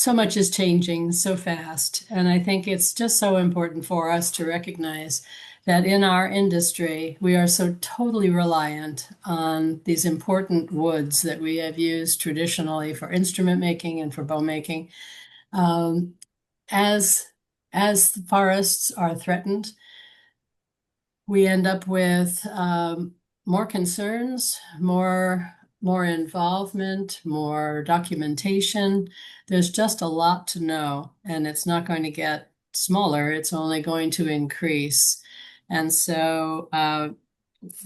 so much is changing so fast. And I think it's just so important for us to recognize that in our industry, we are so totally reliant on these important woods that we have used traditionally for instrument making and for bow making. Um, as as the forests are threatened, we end up with more concerns, more involvement, more documentation. There's just a lot to know, and it's not going to get smaller. It's only going to increase. And so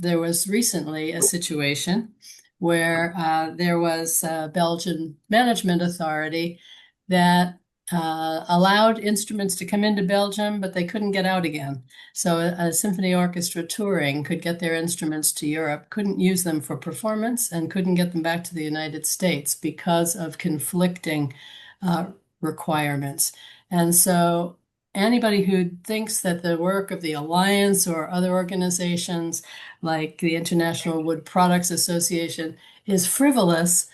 there was recently a situation where there was a Belgian management authority that allowed instruments to come into Belgium, but they couldn't get out again. So a symphony orchestra touring could get their instruments to Europe, couldn't use them for performance, and couldn't get them back to the United States because of conflicting requirements. And so anybody who thinks that the work of the Alliance or other organizations like the International Wood Products Association is frivolous,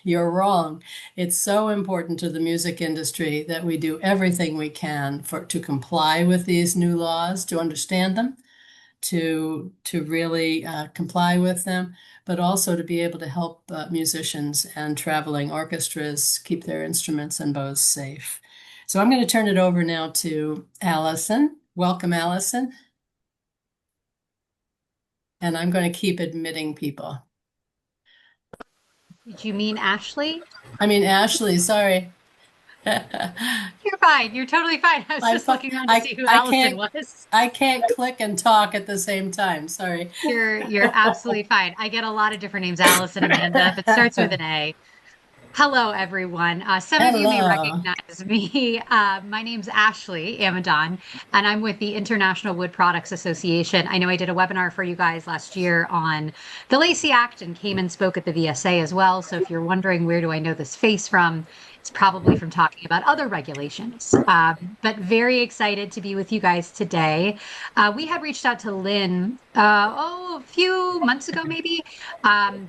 you're wrong. It's so important to the music industry that we do everything we can to comply with these new laws, to understand them, to really comply with them, but also to be able to help musicians and traveling orchestras keep their instruments and bows safe. So I'm going to turn it over now to Allison. Welcome, Allison. And I'm going to keep admitting people. Did you mean Ashley? I mean, Ashley, sorry. You're fine. You're totally fine. I was I, just looking around to see who Allison was. I can't click and talk at the same time. Sorry. You're absolutely fine. I get a lot of different names, Allison, Amanda, if it starts with an A. Hello, everyone. Some of you may Hello. recognize me. My name's Ashley Amadon, and I'm with the International Wood Products Association. I know I did a webinar for you guys last year on the Lacey Act and came and spoke at the VSA as well. So if you're wondering where do I know this face from, it's probably from talking about other regulations. But very excited to be with you guys today. We had reached out to Lynn, a few months ago, maybe,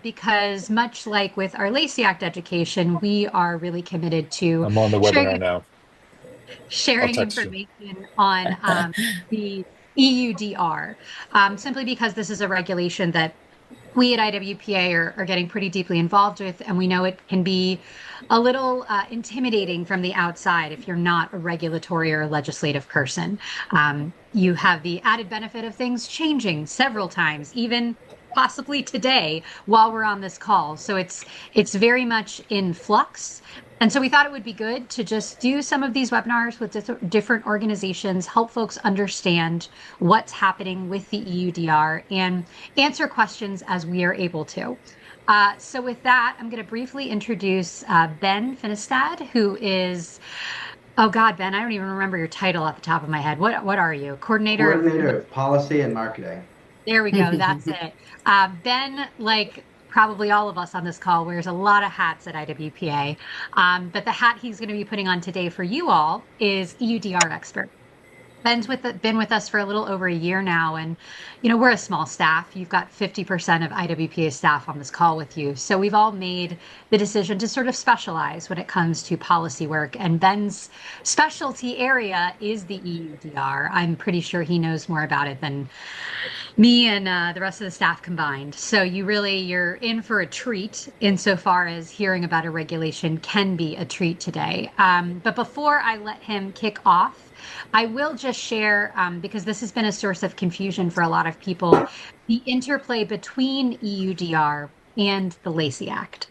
because much like with our Lacey Act education, we are really committed to I'm on the webinar sharing now. I'll sharing text you. information on the EUDR, simply because this is a regulation that we at IWPA are getting pretty deeply involved with, and we know it can be a little intimidating from the outside if you're not a regulatory or a legislative person. You have the added benefit of things changing several times, even possibly today while we're on this call. So it's very much in flux. And so we thought it would be good to just do some of these webinars with different organizations, help folks understand what's happening with the EUDR and answer questions as we are able to. So with that, I'm going to briefly introduce Ben Finistad, who is, oh God, Ben, I don't even remember your title off the top of my head. What are you? Coordinator of Policy and Marketing. There we go. That's it. Ben, like probably all of us on this call, wears a lot of hats at IWPA. But the hat he's going to be putting on today for you all is EUDR expert. Ben's been with us for a little over a year now, and we're a small staff. You've got 50% of IWPA staff on this call with you, so we've all made the decision to sort of specialize when it comes to policy work. And Ben's specialty area is the EUDR. I'm pretty sure he knows more about it than me and the rest of the staff combined. So you're in for a treat insofar as hearing about a regulation can be a treat today. But before I let him kick off, I will just share, because this has been a source of confusion for a lot of people, the interplay between EUDR and the Lacey Act.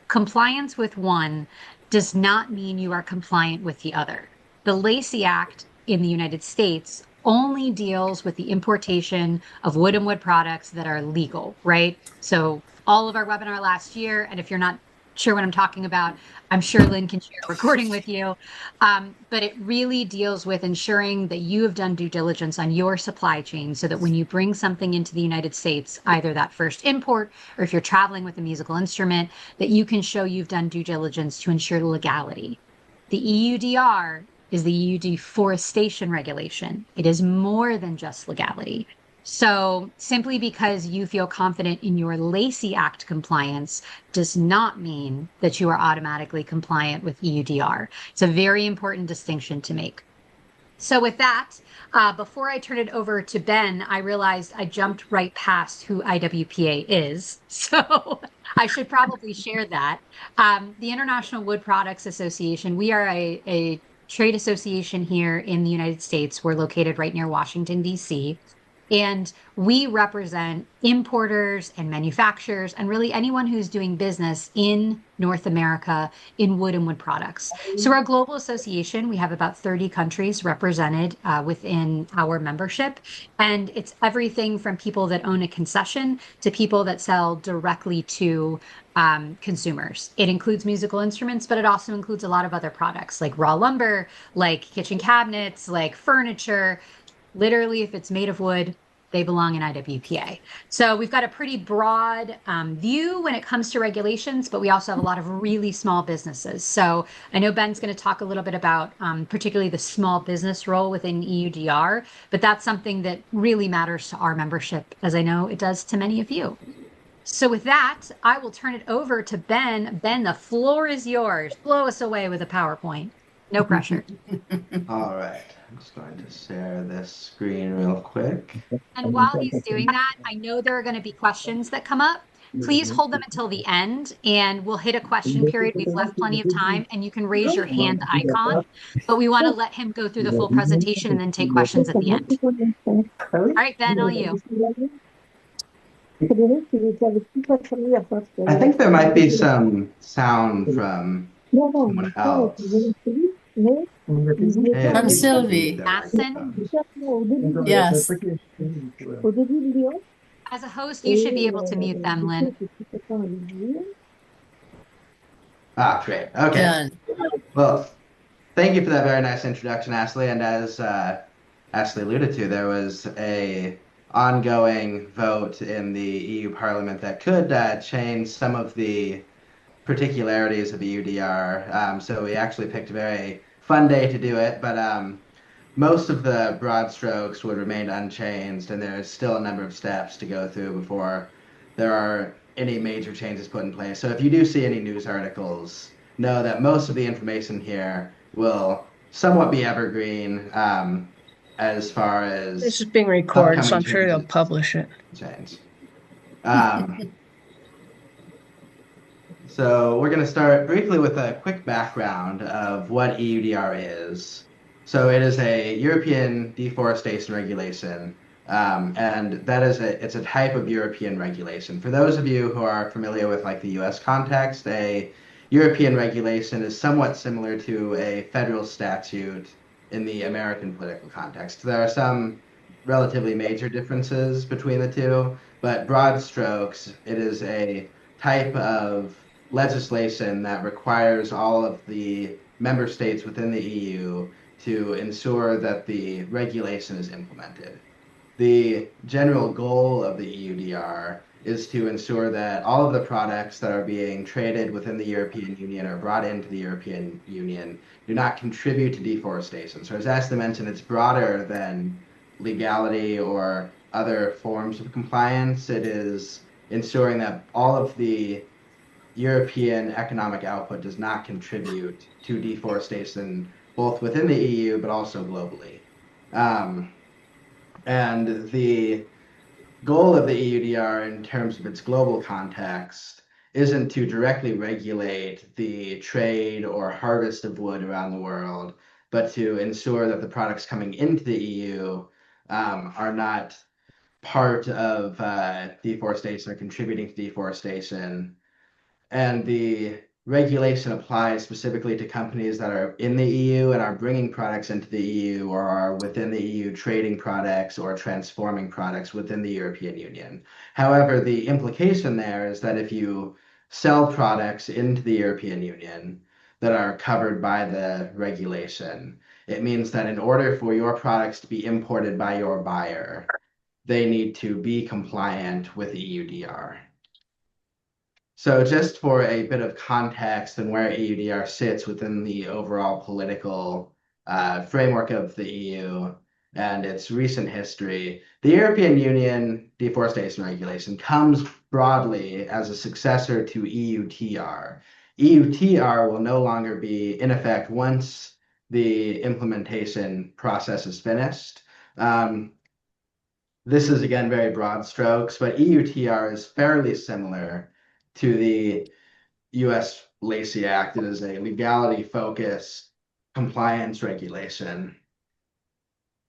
Compliance with one does not mean you are compliant with the other. The Lacey Act in the United States only deals with the importation of wood and wood products that are legal, right? So all of our webinar last year, and if you're not sure what I'm talking about, I'm sure Lynn can share a recording with you. But it really deals with ensuring that you have done due diligence on your supply chain so that when you bring something into the United States, either that first import or if you're traveling with a musical instrument, that you can show you've done due diligence to ensure legality. The EUDR is the EU deforestation regulation. It is more than just legality. So simply because you feel confident in your Lacey Act compliance does not mean that you are automatically compliant with EUDR. It's a very important distinction to make. So with that, before I turn it over to Ben, I realized I jumped right past who IWPA is. So I should probably share that. The International Wood Products Association, we are a trade association here in the United States. We're located right near Washington, D.C. And we represent importers and manufacturers and really anyone who's doing business in North America in wood and wood products. So, our global association, we have about 30 countries represented within our membership. And it's everything from people that own a concession to people that sell directly to consumers. It includes musical instruments, but it also includes a lot of other products like raw lumber, like kitchen cabinets, like furniture. Literally, if it's made of wood, they belong in IWPA. So we've got a pretty broad view when it comes to regulations, but we also have a lot of really small businesses. So I know Ben's going to talk a little bit about particularly the small business role within EUDR, but that's something that really matters to our membership, as I know it does to many of you. So with that, I will turn it over to Ben. Ben, the floor is yours. Blow us away with a PowerPoint. No pressure. All right, I'm just going to share this screen real quick. And while he's doing that, I know there are going to be questions that come up. Please hold them until the end, and we'll hit a question period. We've left plenty of time, and you can raise your hand icon, but we want to let him go through the full presentation and then take questions at the end. All right, Ben, all you. I think there might be some sound from someone else. Hey, From please Sylvie. unmute their Matson, microphones. Yes. as a host, you should be able to mute them, Lynn. Ah, great. Okay. Done. Well, thank you for that very nice introduction, Ashley. And as Ashley alluded to, there was a ongoing vote in the EU Parliament that could change some of the particularities of EUDR. So we actually picked a very fun day to do it, but most of the broad strokes would remain unchanged, and there's still a number of steps to go through before there are any major changes put in place. So if you do see any news articles, know that most of the information here will somewhat be evergreen as far as This is being recorded, so I'm upcoming sure they'll changes. publish it. Change. So we're going to start briefly with a quick background of what EUDR is. So it is a European deforestation regulation, and that is it's a type of European regulation. For those of you who are familiar with like the U.S. context, a European regulation is somewhat similar to a federal statute in the American political context. There are some relatively major differences between the two, but broad strokes, it is a type of legislation that requires all of the member states within the EU to ensure that the regulation is implemented. The general goal of the EUDR is to ensure that all of the products that are being traded within the European Union or brought into the European Union do not contribute to deforestation. So as Ashley mentioned, it's broader than legality or other forms of compliance. It is ensuring that all of the European economic output does not contribute to deforestation, both within the EU but also globally. And the goal of the EUDR in terms of its global context isn't to directly regulate the trade or harvest of wood around the world, but to ensure that the products coming into the EU are not part of deforestation or contributing to deforestation. And the regulation applies specifically to companies that are in the EU and are bringing products into the EU or are within the EU trading products or transforming products within the European Union. However, the implication there is that if you sell products into the European Union that are covered by the regulation, it means that in order for your products to be imported by your buyer, they need to be compliant with EUDR. So just for a bit of context and where EUDR sits within the overall political framework of the EU, and its recent history, the European Union deforestation regulation comes broadly as a successor to EUTR. EUTR will no longer be in effect once the implementation process is finished. This is again very broad strokes, but EUTR is fairly similar to the US Lacey Act. It is a legality focused compliance regulation.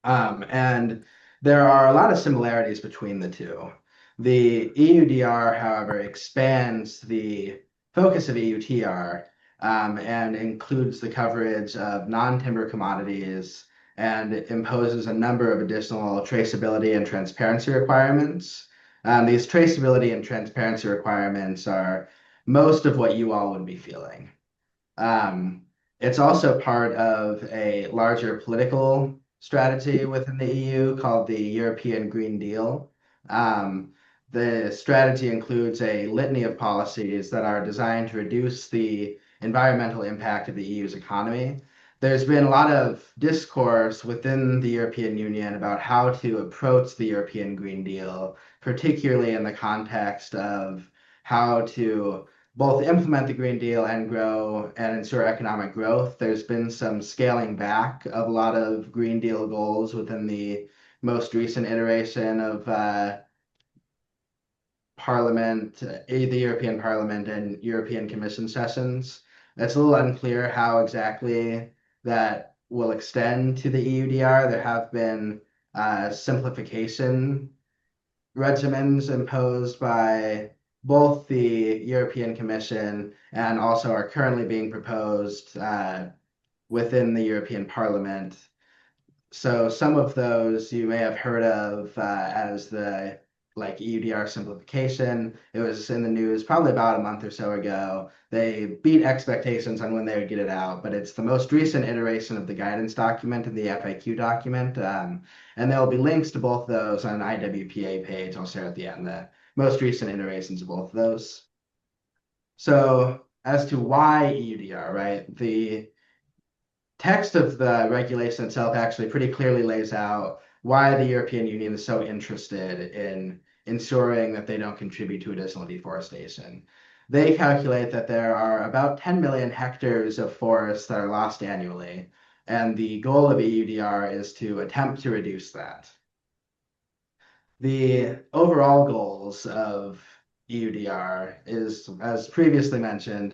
And there are a lot of similarities between the two. The EUDR, however, expands the focus of EUTR and includes the coverage of non-timber commodities and imposes a number of additional traceability and transparency requirements. These traceability and transparency requirements are most of what you all would be feeling. It's also part of a larger political strategy within the EU called the European Green Deal. The strategy includes a litany of policies that are designed to reduce the environmental impact of the EU's economy. There's been a lot of discourse within the European Union about how to approach the European Green Deal, particularly in the context of how to both implement the Green Deal and grow and ensure economic growth. There's been some scaling back of a lot of Green Deal goals within the most recent iteration of Parliament, the European Parliament and European Commission sessions. It's a little unclear how exactly that will extend to the EUDR. There have been simplification regimens imposed by both the European Commission and also are currently being proposed within the European Parliament. So some of those you may have heard of as the EUDR simplification. It was in the news probably about a month or so ago. They beat expectations on when they would get it out, but it's the most recent iteration of the guidance document and the FAQ document. And there will be links to both of those on an IWPA page. I'll share at the end the most recent iterations of both of those. So as to why EUDR, right? The text of the regulation itself actually pretty clearly lays out why the European Union is so interested in ensuring that they don't contribute to additional deforestation. They calculate that there are about 10 million hectares of forests that are lost annually, and the goal of EUDR is to attempt to reduce that. The overall goals of EUDR is, as previously mentioned,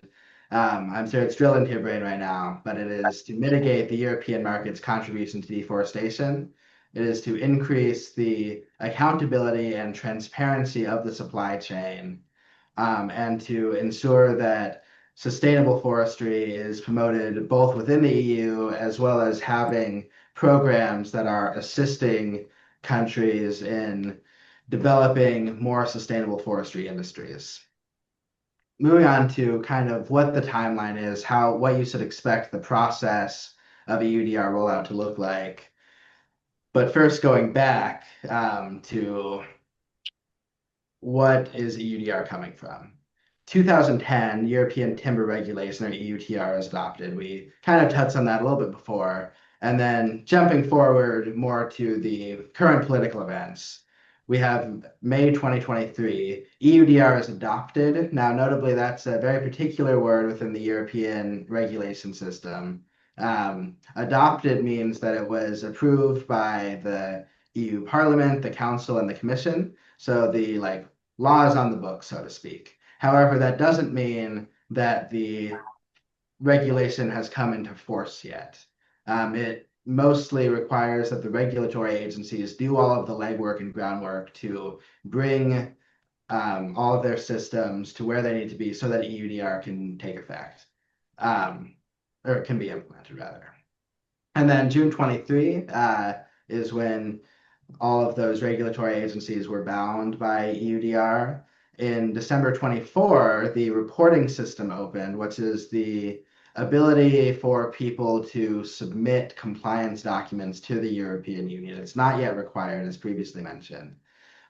I'm sure it's drilled into your brain right now, but it is to mitigate the European market's contribution to deforestation. It is to increase the accountability and transparency of the supply chain, and to ensure that sustainable forestry is promoted both within the EU as well as having programs that are assisting countries in developing more sustainable forestry industries. Moving on to kind of what the timeline is, what you should expect the process of a EUDR rollout to look like. But first, going back to what is EUDR coming from? 2010, European Timber Regulation, or EUTR, is adopted. We kind of touched on that a little bit before. And then jumping forward more to the current political events, we have May 2023, EUDR is adopted. Now, notably, that's a very particular word within the European regulation system. Adopted means that it was approved by the EU Parliament, the Council, and the Commission. So the law is on the book, so to speak. However, that doesn't mean that the regulation has come into force yet. It mostly requires that the regulatory agencies do all of the legwork and groundwork to bring all of their systems to where they need to be so that EUDR can take effect, or can be implemented rather. And then June 23 is when all of those regulatory agencies were bound by EUDR. In December 24, the reporting system opened, which is the ability for people to submit compliance documents to the European Union. It's not yet required, as previously mentioned.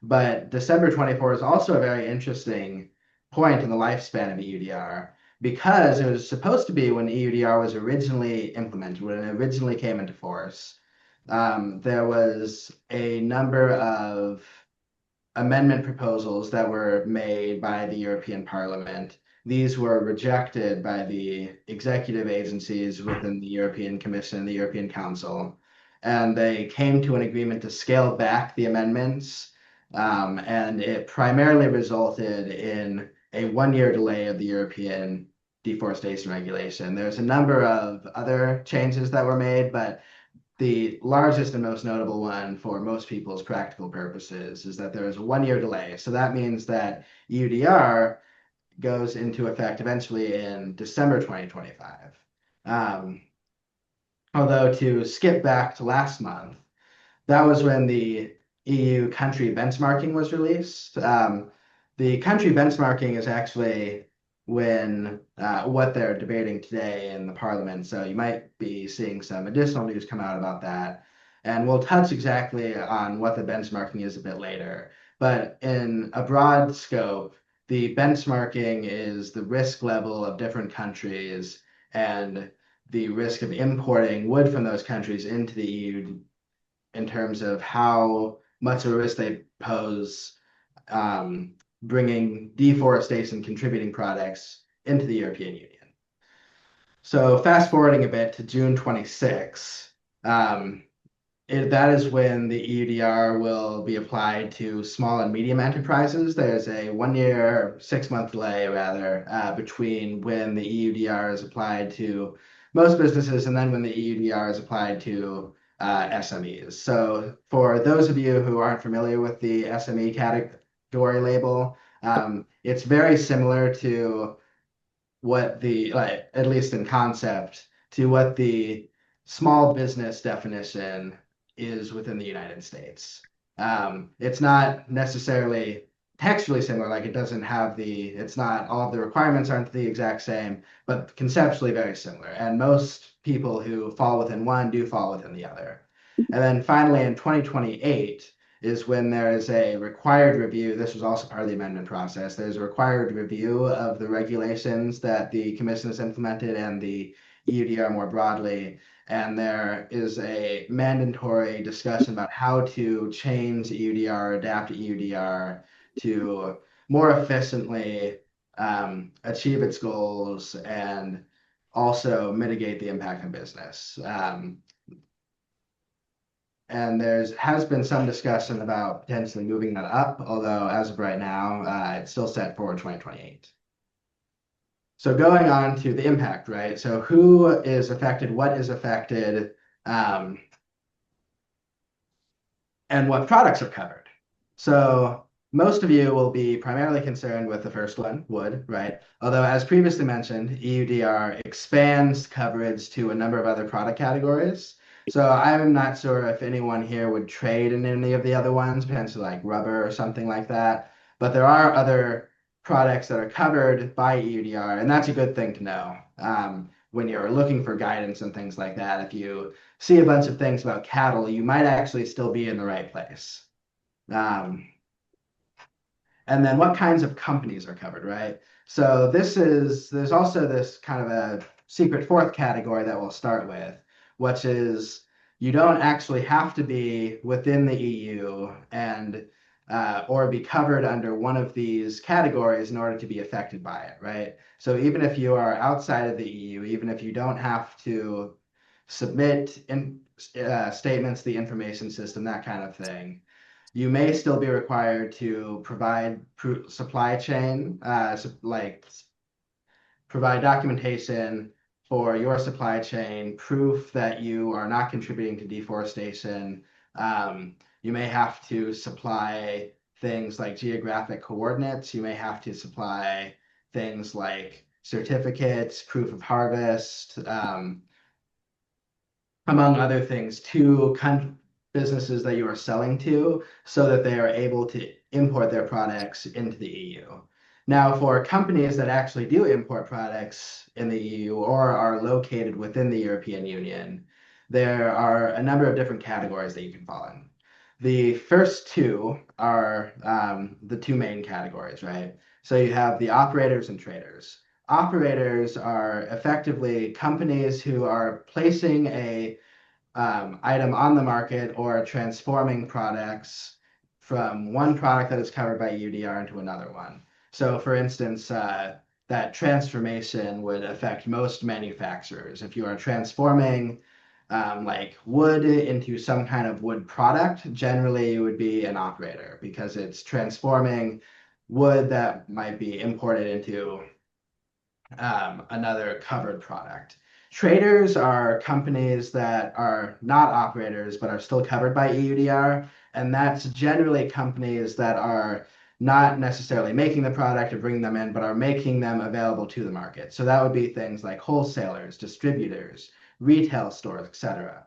But December 24 is also a very interesting point in the lifespan of EUDR because it was supposed to be when EUDR was originally implemented, when it originally came into force. there was a number of amendment proposals that were made by the European Parliament. These were rejected by the executive agencies within the European Commission and the European Council. And they came to an agreement to scale back the amendments. And it primarily resulted in a 1 year delay of the European deforestation regulation. There's a number of other changes that were made, but the largest and most notable one for most people's practical purposes is that there is a 1 year delay. So that means that EUDR goes into effect eventually in December 2025. Although to skip back to last month, that was when the EU country benchmarking was released. The country benchmarking is actually when what they're debating today in the parliament. So you might be seeing some additional news come out about that. And we'll touch exactly on what the benchmarking is a bit later. But in a broad scope, the benchmarking is the risk level of different countries and the risk of importing wood from those countries into the EU in terms of how much of a risk they pose bringing deforestation contributing products into the European Union. So fast forwarding a bit to June 26, that is when the EUDR will be applied to small and medium enterprises. There's a 1 year, 6 month delay rather, between when the EUDR is applied to most businesses and then when the EUDR is applied to SMEs. So for those of you who aren't familiar with the SME category label, it's very similar to what the, like, at least in concept, to what the small business definition is within the United States. It's not necessarily textually similar, like it doesn't have the, it's not, all of the requirements aren't the exact same, but conceptually very similar. And most people who fall within one do fall within the other. And then finally in 2028 is when there is a required review. This was also part of the amendment process. There's a required review of the regulations that the Commission has implemented and the EUDR more broadly. And there is a mandatory discussion about how to change EUDR, adapt EUDR to more efficiently achieve its goals and also mitigate the impact on business. And has been some discussion about potentially moving that up, although as of right now, it's still set for 2028. So going on to the impact, right? So who is affected, what is affected, and what products are covered. So most of you will be primarily concerned with the first one, wood, right? Although as previously mentioned, EUDR expands coverage to a number of other product categories. So I'm not sure if anyone here would trade in any of the other ones, potentially like rubber or something like that. But there are other products that are covered by EUDR, and that's a good thing to know when you're looking for guidance and things like that. If you see a bunch of things about cattle, you might actually still be in the right place. And then what kinds of companies are covered, right? So there's also this kind of a secret fourth category that we'll start with, which is you don't actually have to be within the EU and or be covered under one of these categories in order to be affected by it, right? So even if you are outside of the EU, even if you don't have to submit statements to the information system, that kind of thing, you may still be required to provide supply chain, provide documentation for your supply chain, proof that you are not contributing to deforestation. You may have to supply things like geographic coordinates. You may have to supply things like certificates, proof of harvest, among other things, to businesses that you are selling to so that they are able to import their products into the EU. Now, for companies that actually do import products in the EU or are located within the European Union, there are a number of different categories that you can fall in. The first two are the two main categories, right? So you have the operators and traders. Operators are effectively companies who are placing a item on the market or transforming products from one product that is covered by EUDR into another one. So, for instance, that transformation would affect most manufacturers. If you are transforming like wood into some kind of wood product, generally you would be an operator because it's transforming wood that might be imported into another covered product. Traders are companies that are not operators but are still covered by EUDR, and that's generally companies that are not necessarily making the product or bringing them in, but are making them available to the market. So that would be things like wholesalers, distributors, retail stores, etc.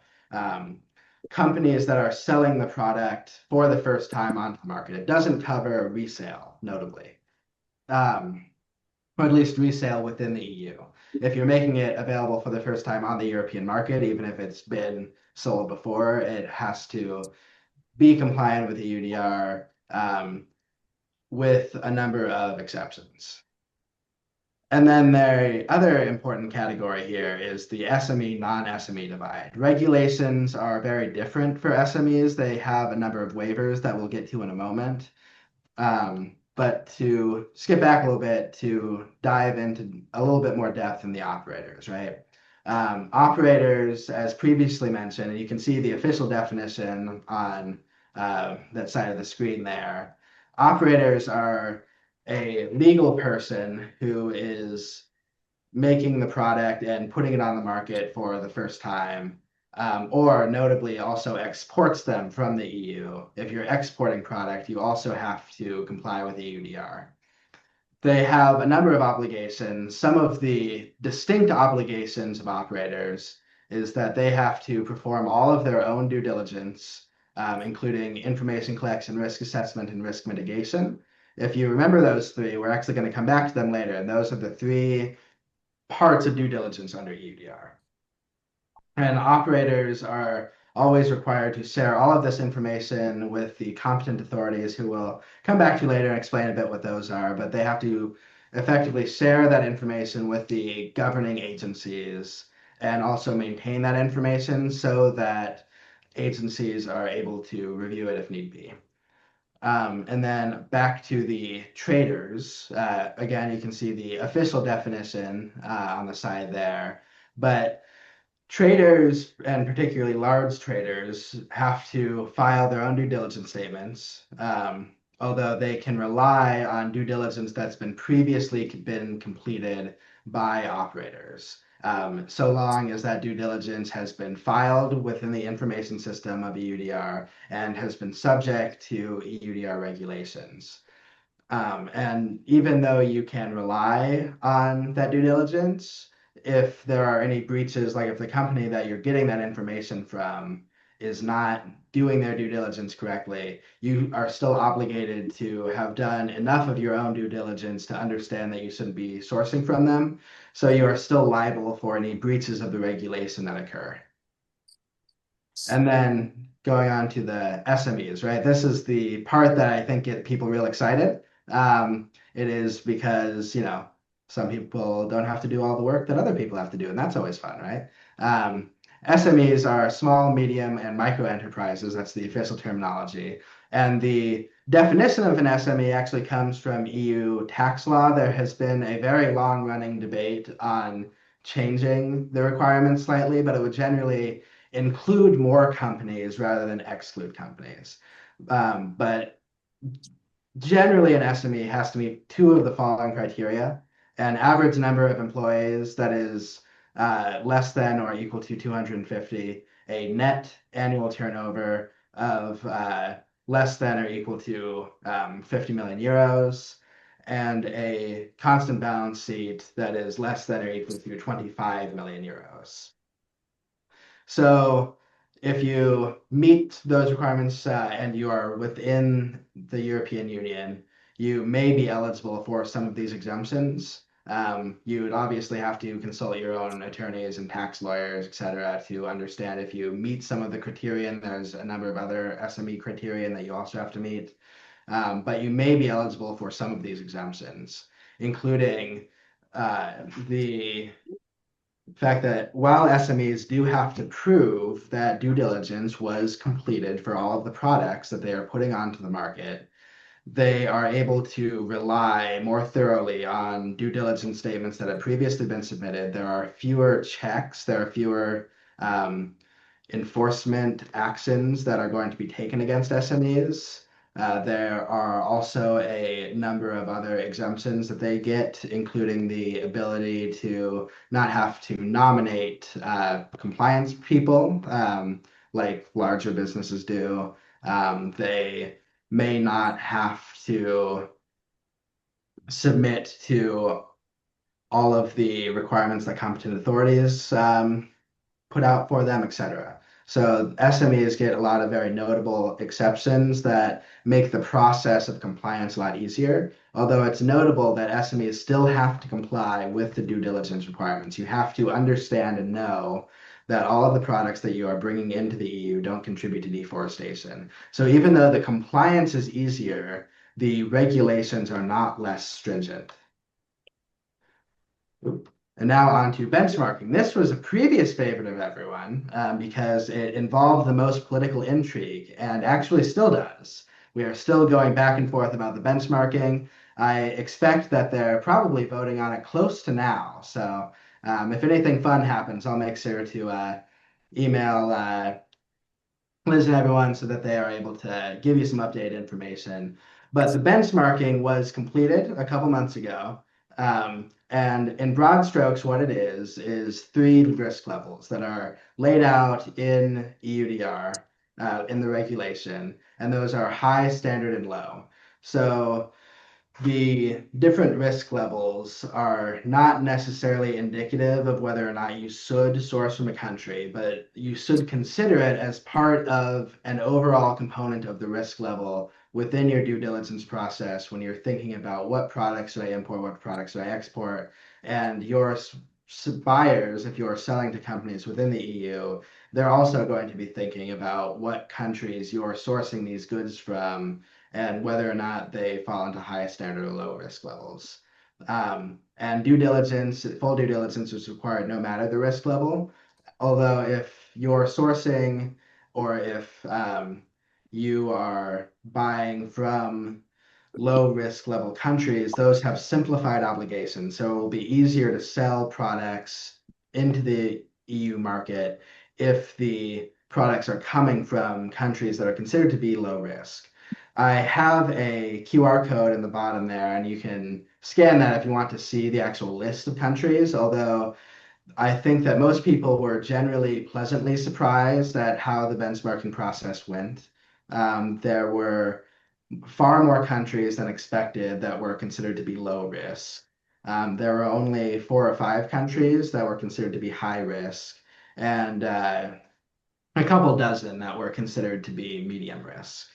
Companies that are selling the product for the first time onto the market. It doesn't cover resale, notably. Or at least resale within the EU. If you're making it available for the first time on the European market, even if it's been sold before, it has to be compliant with the EUDR with a number of exceptions. And then the other important category here is the SME, non-SME divide. Regulations are very different for SMEs. They have a number of waivers that we'll get to in a moment. But to skip back a little bit to dive into a little bit more depth in the operators, right? Operators, as previously mentioned, and you can see the official definition on that side of the screen there. Operators are a legal person who is making the product and putting it on the market for the first time, or notably also exports them from the EU. If you're exporting product, you also have to comply with EUDR. They have a number of obligations. Some of the distinct obligations of operators is that they have to perform all of their own due diligence, including information collection, risk assessment, and risk mitigation. If you remember those three, we're actually going to come back to them later, and those are the three parts of due diligence under EUDR. And operators are always required to share all of this information with the competent authorities, who will come back to later and explain a bit what those are, but they have to effectively share that information with the governing agencies and also maintain that information so that agencies are able to review it if need be. And then back to the traders. Again, you can see the official definition on the side there. But traders, and particularly large traders, have to file their own due diligence statements, although they can rely on due diligence that's been previously been completed by operators. So long as that due diligence has been filed within the information system of EUDR and has been subject to EUDR regulations. And even though you can rely on that due diligence, if there are any breaches, like if the company that you're getting that information from is not doing their due diligence correctly, you are still obligated to have done enough of your own due diligence to understand that you shouldn't be sourcing from them. So you are still liable for any breaches of the regulation that occur. And then going on to the SMEs, right? This is the part that I think get people real excited. It is because, some people don't have to do all the work that other people have to do, and that's always fun, right? SMEs are small, medium, and micro enterprises. That's the official terminology. And the definition of an SME actually comes from EU tax law. There has been a very long-running debate on changing the requirements slightly, but it would generally include more companies rather than exclude companies. But generally, an SME has to meet two of the following criteria: an average number of employees that is less than or equal to 250, a net annual turnover of less than or equal to 50 million euros, and a constant balance sheet that is less than or equal to 25 million euros. So if you meet those requirements and you are within the European Union, you may be eligible for some of these exemptions. You would obviously have to consult your own attorneys and tax lawyers, et cetera, to understand if you meet some of the criterion. There's a number of other SME criterion that you also have to meet. But you may be eligible for some of these exemptions, including the fact that while SMEs do have to prove that due diligence was completed for all of the products that they are putting onto the market, they are able to rely more thoroughly on due diligence statements that have previously been submitted. There are fewer checks, there are fewer enforcement actions that are going to be taken against SMEs. There are also a number of other exemptions that they get, including the ability to not have to nominate compliance people like larger businesses do. They may not have to submit to all of the requirements that competent authorities put out for them, etc. So SMEs get a lot of very notable exceptions that make the process of compliance a lot easier. Although it's notable that SMEs still have to comply with the due diligence requirements. You have to understand and know that all of the products that you are bringing into the EU don't contribute to deforestation. So even though the compliance is easier, the regulations are not less stringent. And now on to benchmarking. This was a previous favorite of everyone because it involved the most political intrigue and actually still does. We are still going back and forth about the benchmarking. I expect that they're probably voting on it close to now. So if anything fun happens, I'll make sure to email Liz and everyone so that they are able to give you some updated information. But the benchmarking was completed a couple months ago. And in broad strokes, what it is three risk levels that are laid out in EUDR, in the regulation, and those are high, standard, and low. So the different risk levels are not necessarily indicative of whether or not you should source from a country, but you should consider it as part of an overall component of the risk level within your due diligence process when you're thinking about what products should I import, what products should I export, and your buyers, if you're selling to companies within the EU, they're also going to be thinking about what countries you're sourcing these goods from and whether or not they fall into high standard or low risk levels. And due diligence, full due diligence is required no matter the risk level. Although if you're sourcing or if you are buying from low risk level countries, those have simplified obligations. So it will be easier to sell products into the EU market if the products are coming from countries that are considered to be low risk. I have a QR code in the bottom there, and you can scan that if you want to see the actual list of countries. Although I think that most people were generally pleasantly surprised at how the benchmarking process went. There were far more countries than expected that were considered to be low risk. There were only 4 or 5 countries that were considered to be high risk, and a couple dozen that were considered to be medium risk.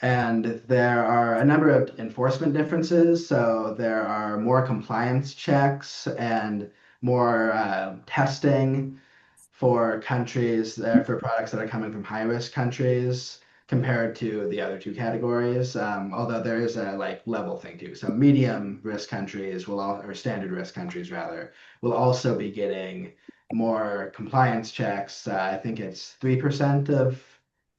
And there are a number of enforcement differences. So there are more compliance checks and more testing for countries for products that are coming from high risk countries compared to the other two categories. Although there is a like level thing too. So medium risk countries will all, or standard risk countries rather, will also be getting more compliance checks. I think it's 3% of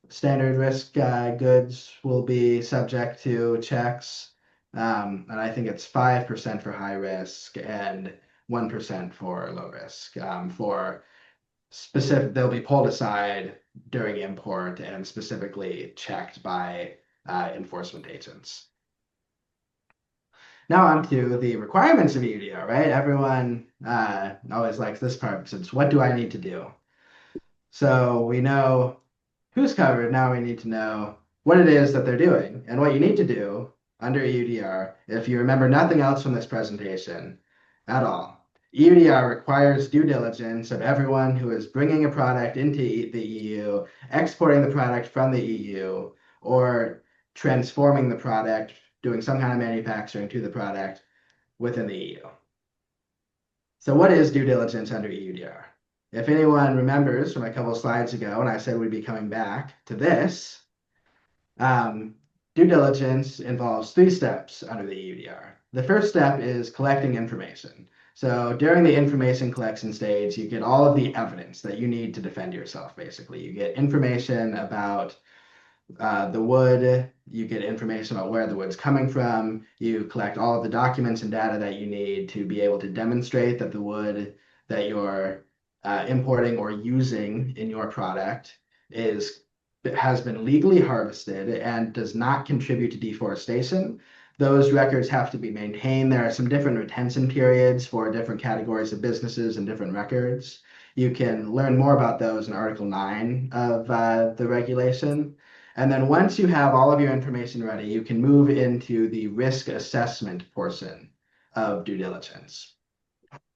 standard risk goods will be subject to checks. And I think it's 5% for high risk and 1% for low risk. For specific, they'll be pulled aside during import and specifically checked by enforcement agents. Now on to the requirements of EUDR, right? Everyone always likes this part, since what do I need to do? So we know who's covered. Now we need to know what it is that they're doing and what you need to do under EUDR if you remember nothing else from this presentation at all. EUDR requires due diligence of everyone who is bringing a product into the EU, exporting the product from the EU, or transforming the product, doing some kind of manufacturing to the product within the EU. So what is due diligence under EUDR? If anyone remembers from a couple slides ago, and I said we'd be coming back to this, due diligence involves 3 steps under the EUDR. The first step is collecting information. So during the information collection stage, you get all of the evidence that you need to defend yourself, basically. You get information about the wood, you get information about where the wood's coming from, you collect all of the documents and data that you need to be able to demonstrate that the wood that you're importing or using in your product has been legally harvested and does not contribute to deforestation. Those records have to be maintained. There are some different retention periods for different categories of businesses and different records. You can learn more about those in Article 9 of the regulation. And then once you have all of your information ready, you can move into the risk assessment portion of due diligence.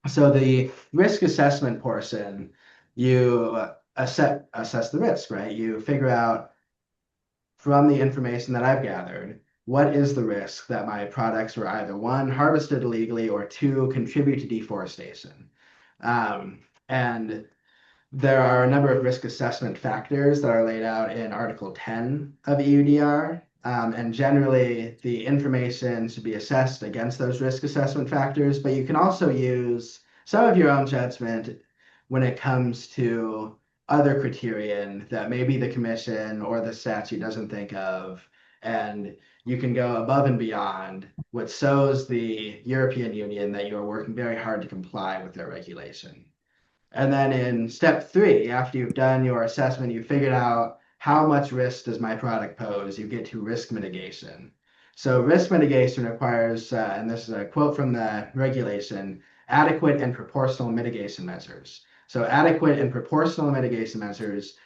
So the risk assessment portion, you assess the risk, right? You figure out from the information that I've gathered, what is the risk that my products were either one, harvested illegally, or two, contribute to deforestation. And there are a number of risk assessment factors that are laid out in Article 10 of EUDR. And generally, the information should be assessed against those risk assessment factors, but you can also use some of your own judgment when it comes to other criterion that maybe the commission or the statute doesn't think of. And you can go above and beyond what shows the European Union that you're working very hard to comply with their regulation. And then in step 3, after you've done your assessment, you've figured out how much risk does my product pose, you get to risk mitigation. So risk mitigation requires, and this is a quote from the regulation, adequate and proportional mitigation measures. So adequate and proportional mitigation measures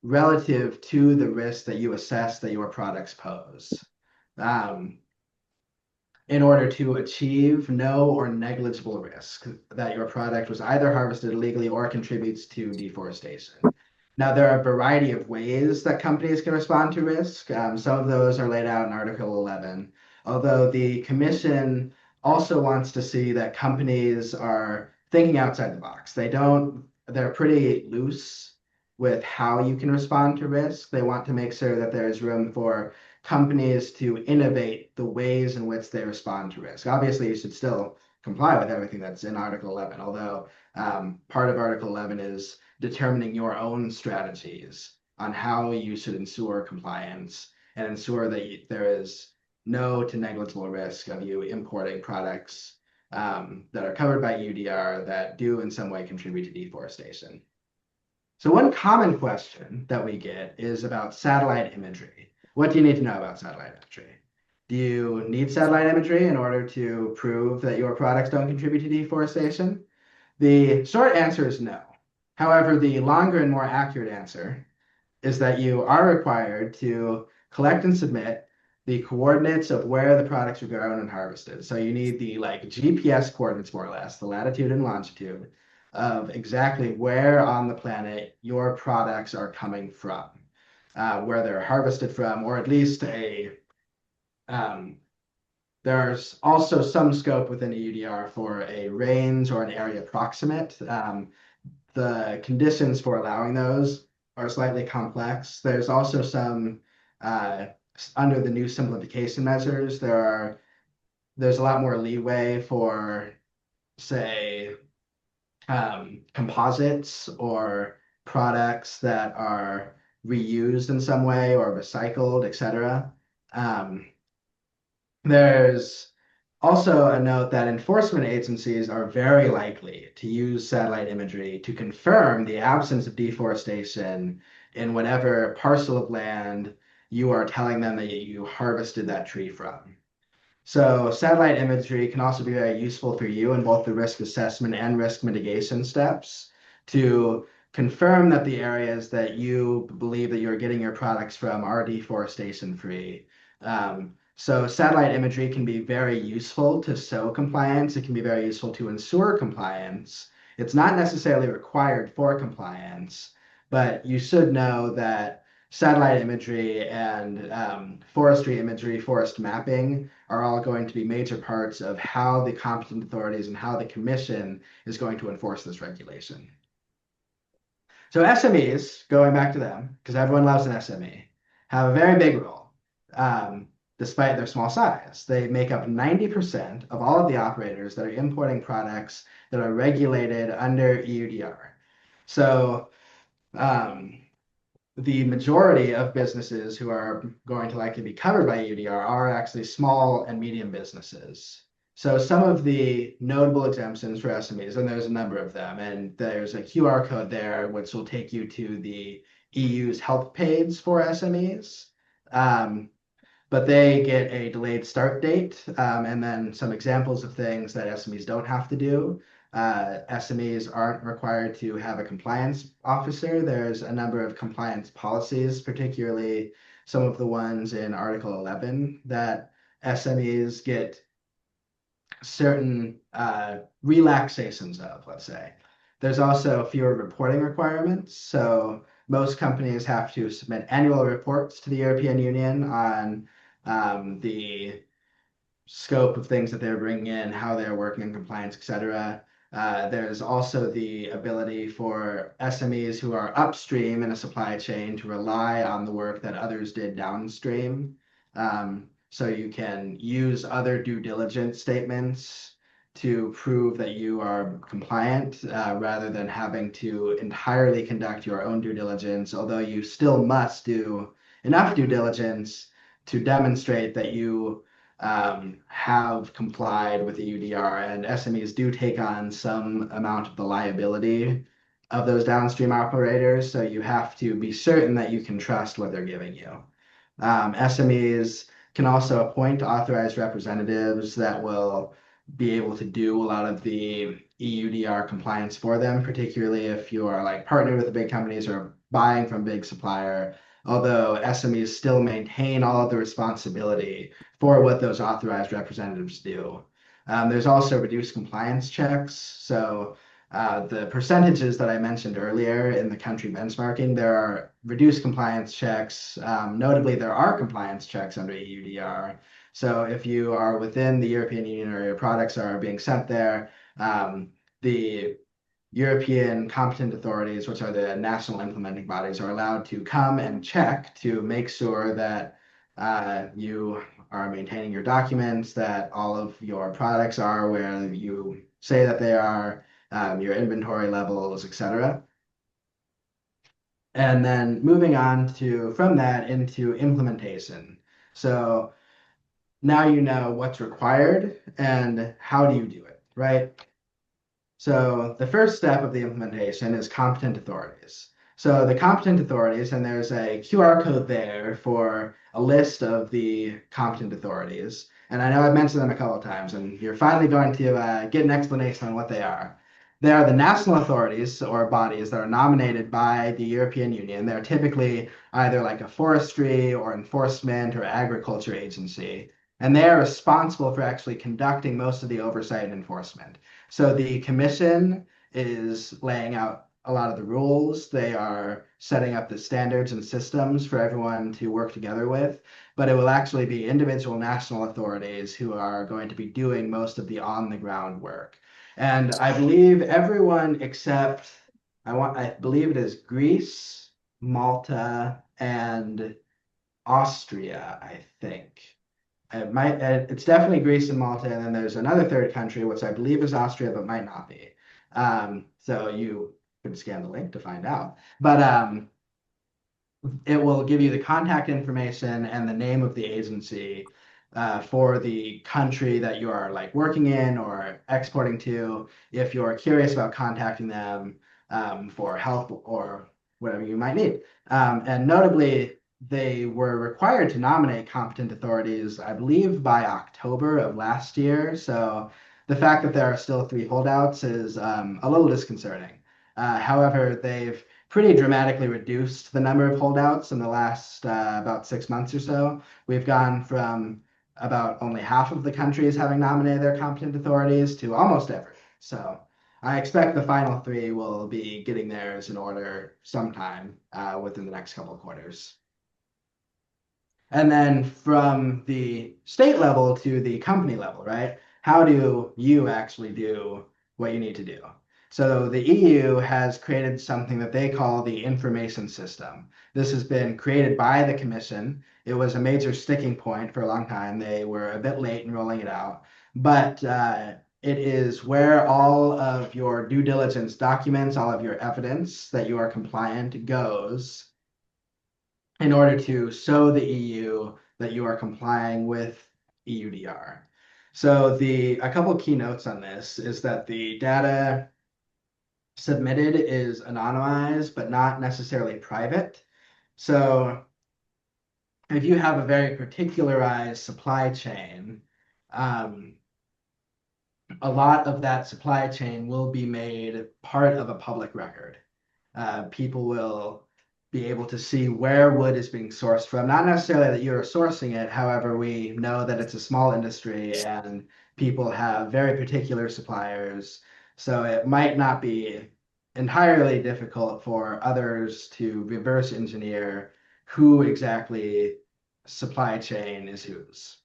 relative to the risk that you assess that your products pose. In order to achieve no or negligible risk that your product was either harvested illegally or contributes to deforestation. Now, there are a variety of ways that companies can respond to risk. Some of those are laid out in Article 11, although the Commission also wants to see that companies are thinking outside the box. They're pretty loose with how you can respond to risk. They want to make sure that there's room for companies to innovate the ways in which they respond to risk. Obviously, you should still comply with everything that's in Article 11, although part of Article 11 is determining your own strategies on how you should ensure compliance and ensure that there is no to negligible risk of you importing products that are covered by EUDR that do in some way contribute to deforestation. So one common question that we get is about satellite imagery. What do you need to know about satellite imagery? Do you need satellite imagery in order to prove that your products don't contribute to deforestation? The short answer is no. However, the longer and more accurate answer is that you are required to collect and submit the coordinates of where the products are grown and harvested. So you need the GPS coordinates, more or less, the latitude and longitude of exactly where on the planet your products are coming from. Where they're harvested from, or at least there's also some scope within EUDR for a range or an area approximate. The conditions for allowing those are slightly complex. There's also some, under the new simplification measures, there's a lot more leeway for, say, composites or products that are reused in some way or recycled, etc. There's also a note that enforcement agencies are very likely to use satellite imagery to confirm the absence of deforestation in whatever parcel of land you are telling them that you harvested that tree from. So satellite imagery can also be very useful for you in both the risk assessment and risk mitigation steps to confirm that the areas that you believe that you're getting your products from are deforestation free. So satellite imagery can be very useful to show compliance. It can be very useful to ensure compliance. It's not necessarily required for compliance, but you should know that satellite imagery and forestry imagery, forest mapping are all going to be major parts of how the competent authorities and how the commission is going to enforce this regulation. So SMEs, going back to them, because everyone loves an SME, have a very big role. despite their small size. They make up 90% of all of the operators that are importing products that are regulated under EUDR. So the majority of businesses who are going to likely be covered by EUDR are actually small and medium businesses. So some of the notable exemptions for SMEs, and there's a number of them, and there's a QR code there which will take you to the EU's help page for SMEs. But they get a delayed start date, and then some examples of things that SMEs don't have to do. SMEs aren't required to have a compliance officer. There's a number of compliance policies, particularly some of the ones in Article 11 that SMEs get certain relaxations of, let's say. There's also fewer reporting requirements. So most companies have to submit annual reports to the European Union on the scope of things that they're bringing in, how they're working in compliance, etc. There's also the ability for SMEs who are upstream in a supply chain to rely on the work that others did downstream. So you can use other due diligence statements to prove that you are compliant rather than having to entirely conduct your own due diligence, although you still must do enough due diligence to demonstrate that you have complied with the EUDR, and SMEs do take on some amount of the liability of those downstream operators. So you have to be certain that you can trust what they're giving you. SMEs can also appoint authorized representatives that will be able to do a lot of the EUDR compliance for them, particularly if you are like partnered with the big companies or buying from a big supplier, although SMEs still maintain all of the responsibility for what those authorized representatives do. There's also reduced compliance checks. So the percentages that I mentioned earlier in the country benchmarking, there are reduced compliance checks. Notably, there are compliance checks under EUDR. So if you are within the European Union or your products are being sent there, the European competent authorities, which are the national implementing bodies, are allowed to come and check to make sure that you are maintaining your documents, that all of your products are where you say that they are, your inventory levels, etc. And then moving on to from that into implementation. So now you know what's required and how do you do it, right? So the first step of the implementation is competent authorities. So the competent authorities, and there's a QR code there for a list of the competent authorities. And I know I've mentioned them a couple of times, and you're finally going to get an explanation on what they are. They are the national authorities or bodies that are nominated by the European Union. They're typically either like a forestry or enforcement or agriculture agency. And they are responsible for actually conducting most of the oversight and enforcement. So the commission is laying out a lot of the rules. They are setting up the standards and systems for everyone to work together with, but it will actually be individual national authorities who are going to be doing most of the on-the-ground work. And I believe everyone except I believe it is Greece, Malta, and Austria, I think. It's definitely Greece and Malta, and then there's another third country, which I believe is Austria, but might not be. So you could scan the link to find out. But it will give you the contact information and the name of the agency for the country that you are like working in or exporting to. If you're curious about contacting them for help or whatever you might need. And notably, they were required to nominate competent authorities, I believe, by October of last year. So the fact that there are still 3 holdouts is a little disconcerting. However, they've pretty dramatically reduced the number of holdouts in the last about 6 months or so. We've gone from about only half of the countries having nominated their competent authorities to almost every. So I expect the final 3 will be getting theirs in order sometime within the next couple of quarters. And then from the state level to the company level, right? How do you actually do what you need to do? So the EU has created something that they call the information system. This has been created by the Commission. It was a major sticking point for a long time. They were a bit late in rolling it out, but it is where all of your due diligence documents, all of your evidence that you are compliant goes in order to show the EU that you are complying with EUDR. So a couple key notes on this is that the data submitted is anonymized, but not necessarily private. So if you have a very particularized supply chain, um, a lot of that supply chain will be made part of a public record. People will be able to see where wood is being sourced from. Not necessarily that you're sourcing it, however, we know that it's a small industry and people have very particular suppliers. So it might not be entirely difficult for others to reverse engineer who exactly supply chain is whose.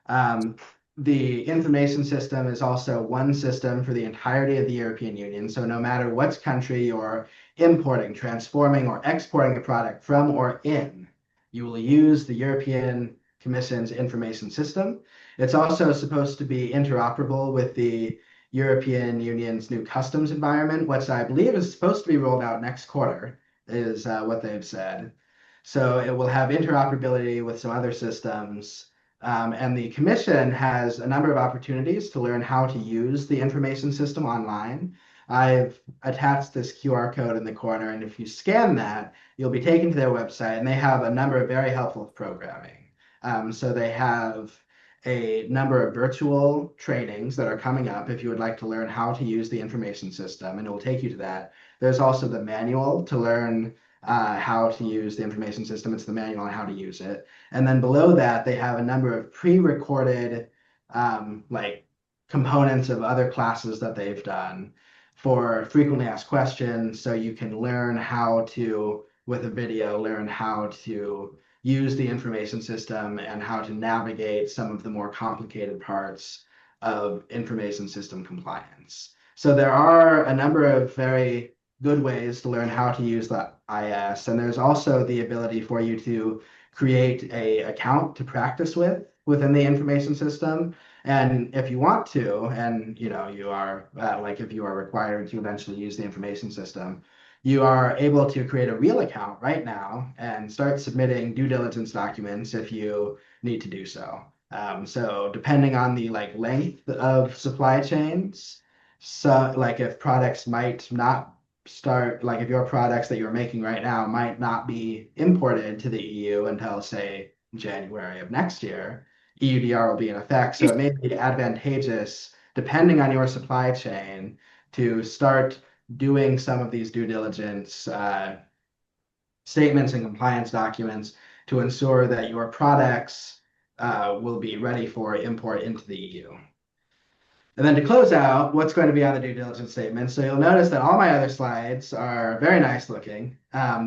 Um, the information system is also one system for the entirety of the European Union. So no matter what country you're importing, transforming, or exporting a product from or in, you will use the European Commission's information system. It's also supposed to be interoperable with the European Union's new customs environment, which I believe is supposed to be rolled out next quarter, is what they've said. So it will have interoperability with some other systems. And the commission has a number of opportunities to learn how to use the information system online. I've attached this QR code in the corner, and if you scan that, you'll be taken to their website, and they have a number of very helpful programming. So they have a number of virtual trainings that are coming up if you would like to learn how to use the information system, and it will take you to that. There's also the manual to learn how to use the information system. It's the manual on how to use it. And then below that, they have a number of pre-recorded like components of other classes that they've done for frequently asked questions. So you can learn how to, with a video, learn how to use the information system and how to navigate some of the more complicated parts of information system compliance. So there are a number of very good ways to learn how to use the IS. And there's also the ability for you to create a account to practice within the information system. And if you want to, and you are like if you are required to eventually use the information system, you are able to create a real account right now and start submitting due diligence documents if you need to do so. So depending on the length of supply chains, so if products might not start, if your products that you're making right now might not be imported to the EU until, say, January of next year, EUDR will be in effect. So it may be advantageous, depending on your supply chain, to start doing some of these due diligence statements and compliance documents to ensure that your products will be ready for import into the EU. And then to close out, what's going to be on the due diligence statement? So you'll notice that all my other slides are very nice looking.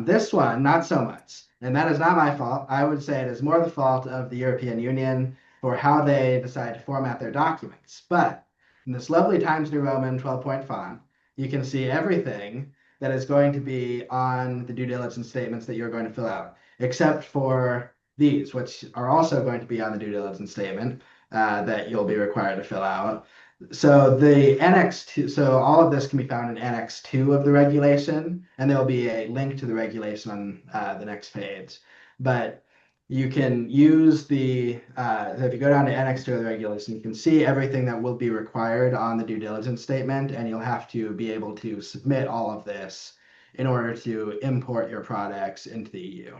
This one, not so much. And that is not my fault. I would say it is more the fault of the European Union for how they decide to format their documents. But in this lovely Times New Roman 12-point font, you can see everything that is going to be on the due diligence statements that you're going to fill out, except for these, which are also going to be on the due diligence statement that you'll be required to fill out. So the Annex 2, so all of this can be found in Annex 2 of the regulation, and there'll be a link to the regulation on the next page. But you can use if you go down to Annex 2 of the regulation, you can see everything that will be required on the due diligence statement, and you'll have to be able to submit all of this in order to import your products into the EU.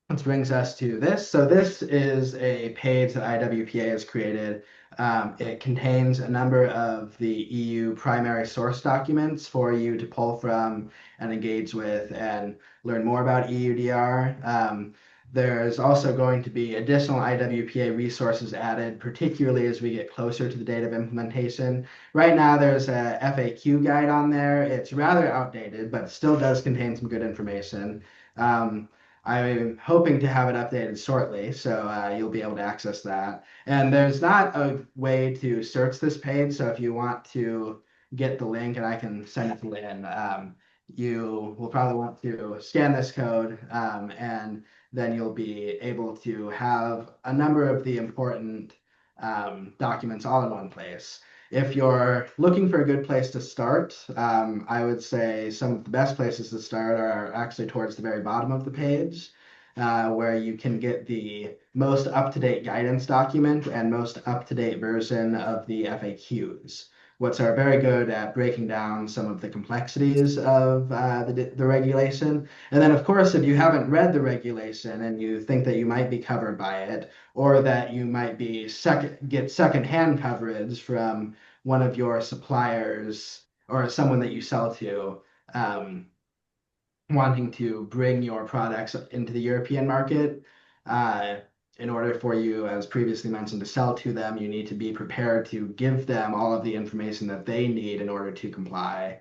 Which brings us to this. So this is a page that IWPA has created. It contains a number of the EU primary source documents for you to pull from and engage with and learn more about EUDR. There's also going to be additional IWPA resources added, particularly as we get closer to the date of implementation. Right now, there's a FAQ guide on there. It's rather outdated, but still does contain some good information. I'm hoping to have it updated shortly, so you'll be able to access that. And there's not a way to search this page, so if you want to get the link and I can send it to Lynn, you will probably want to scan this code, and then you'll be able to have a number of the important documents all in one place. If you're looking for a good place to start, I would say some of the best places to start are actually towards the very bottom of the page, where you can get the most up-to-date guidance document and most up-to-date version of the FAQs, which are very good at breaking down some of the complexities of the regulation. And then, of course, if you haven't read the regulation and you think that you might be covered by it, or that you might be get secondhand coverage from one of your suppliers or someone that you sell to, wanting to bring your products into the European market, uh, in order for you, as previously mentioned, to sell to them, you need to be prepared to give them all of the information that they need in order to comply.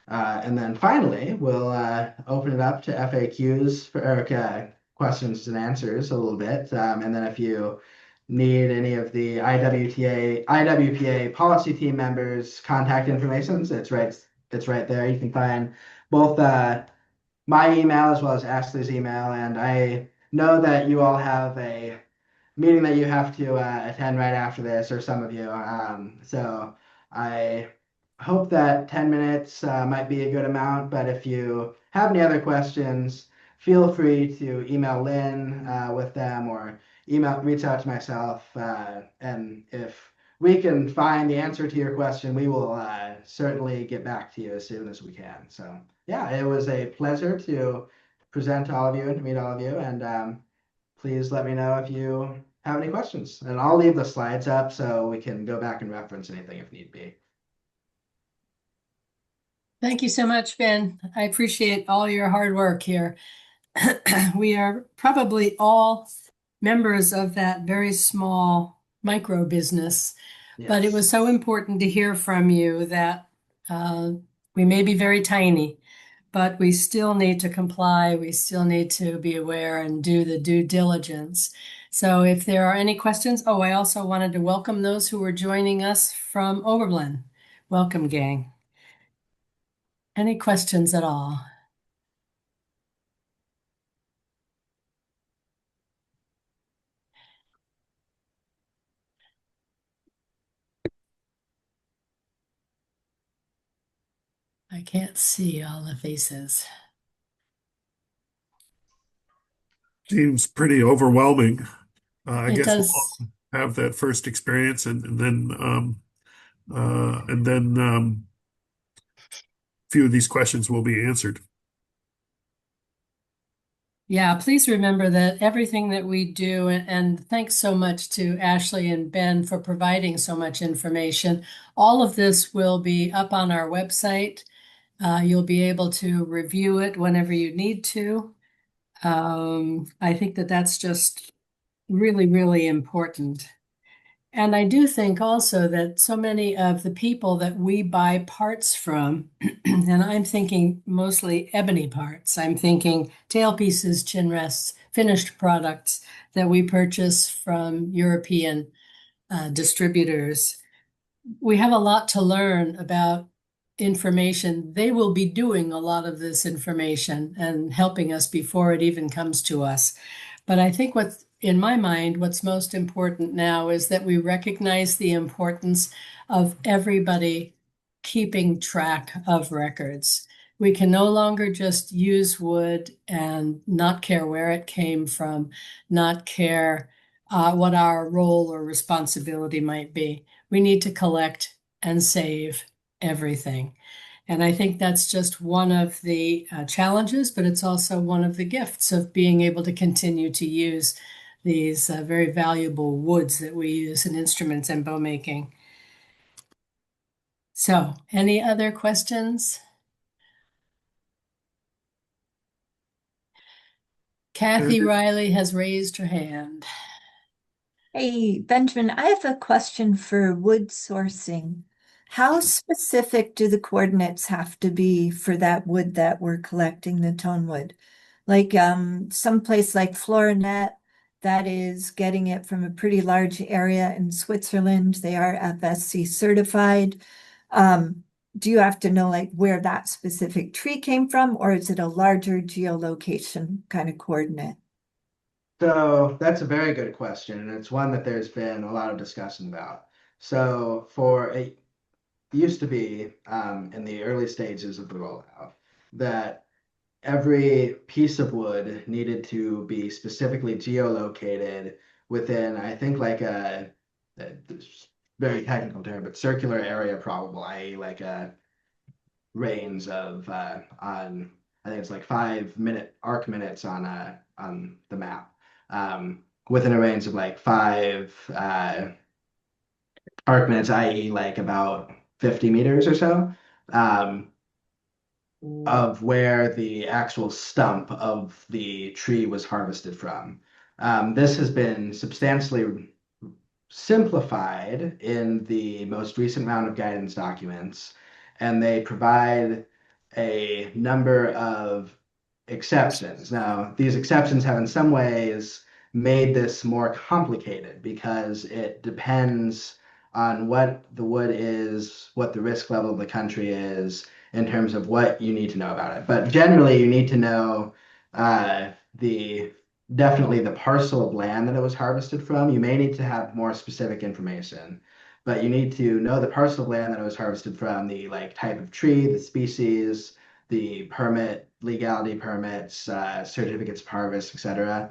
And then finally, we'll open it up to FAQs for questions and answers a little bit. And then if you need any of the IWPA policy team members' contact information, it's right there. You can find both my email as well as Ashley's email. And I know that you all have a meeting that you have to attend right after this, or some of you. So I hope that 10 minutes might be a good amount. But if you have any other questions, feel free to email Lynn with them, or reach out to myself. And if we can find the answer to your question, we will certainly get back to you as soon as we can. So yeah, it was a pleasure to present to all of you and to meet all of you. And please let me know if you have any questions. And I'll leave the slides up so we can go back and reference anything if need be. Thank you so much, Ben. I appreciate all your hard work here. We are probably all members of that very small micro business, but it was so important to hear from you that we may be very tiny, but we still need to comply. We still need to be aware and do the due diligence. So if there are any questions, oh, I also wanted to welcome those who are joining us from Oberlin. Welcome, gang. Any questions at all? I can't see all the faces. Seems pretty overwhelming. I It guess we'll does. all have that first experience, and then a few of these questions will be answered. Yeah, please remember that everything that we do, and thanks so much to Ashley and Ben for providing so much information. All of this will be up on our website. You'll be able to review it whenever you need to. I think that that's just really, really important. And I do think also that so many of the people that we buy parts from, and I'm thinking mostly ebony parts, I'm thinking tailpieces, chin rests, finished products that we purchase from European distributors. We have a lot to learn about information. They will be doing a lot of this information and helping us before it even comes to us. But I think what's in my mind, what's most important now is that we recognize the importance of everybody keeping track of records. We can no longer just use wood and not care where it came from, not care what our role or responsibility might be. We need to collect and save everything. And I think that's just one of the challenges, but it's also one of the gifts of being able to continue to use these very valuable woods that we use in instruments and bow making. So, any other questions? Kathy Riley has raised her hand. Hey, Benjamin, I have a question for wood sourcing. How specific do the coordinates have to be for that wood that we're collecting, the tone wood? Like someplace like Florinet, that is getting it from a pretty large area in Switzerland. They are FSC certified. do you have to know like where that specific tree came from, or is it a larger geolocation kind of coordinate? So that's a very good question, and it's one that there's been a lot of discussion about. So for it used to be in the early stages of the rollout that every piece of wood needed to be specifically geolocated within, I think, like a very technical term, but circular area probable, i.e., like a range of on I think it's like 5 minute arc minutes on the map, within a range of like five arc minutes, i.e., like about 50 meters or so. Um, of where the actual stump of the tree was harvested from. This has been substantially simplified in the most recent round of guidance documents, and they provide a number of exceptions. Now, these exceptions have in some ways made this more complicated because it depends on what the wood is, what the risk level of the country is, in terms of what you need to know about it. But generally, you need to know the definitely the parcel of land that it was harvested from. You may need to have more specific information, but you need to know the parcel of land that it was harvested from, the like type of tree, the species, the permit, legality permits, certificates of harvest, etc.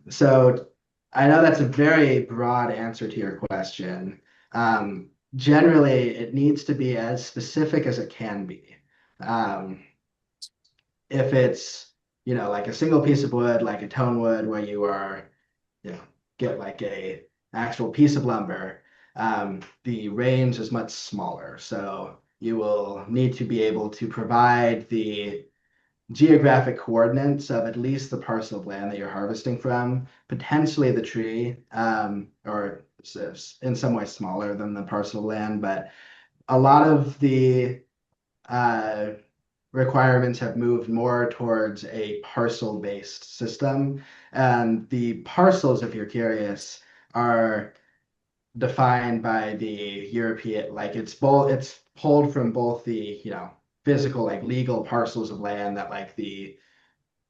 So I know that's a very broad answer to your question. Generally, it needs to be as specific as it can be. Um, if it's, like a single piece of wood, like a tone wood, where you are, get like a actual piece of lumber, the range is much smaller. So you will need to be able to provide the geographic coordinates of at least the parcel of land that you're harvesting from, potentially the tree, or in some way smaller than the parcel of land. But a lot of the uh, requirements have moved more towards a parcel-based system. And the parcels, if you're curious, are defined by the European, like it's pulled from both the, physical, like legal parcels of land that like the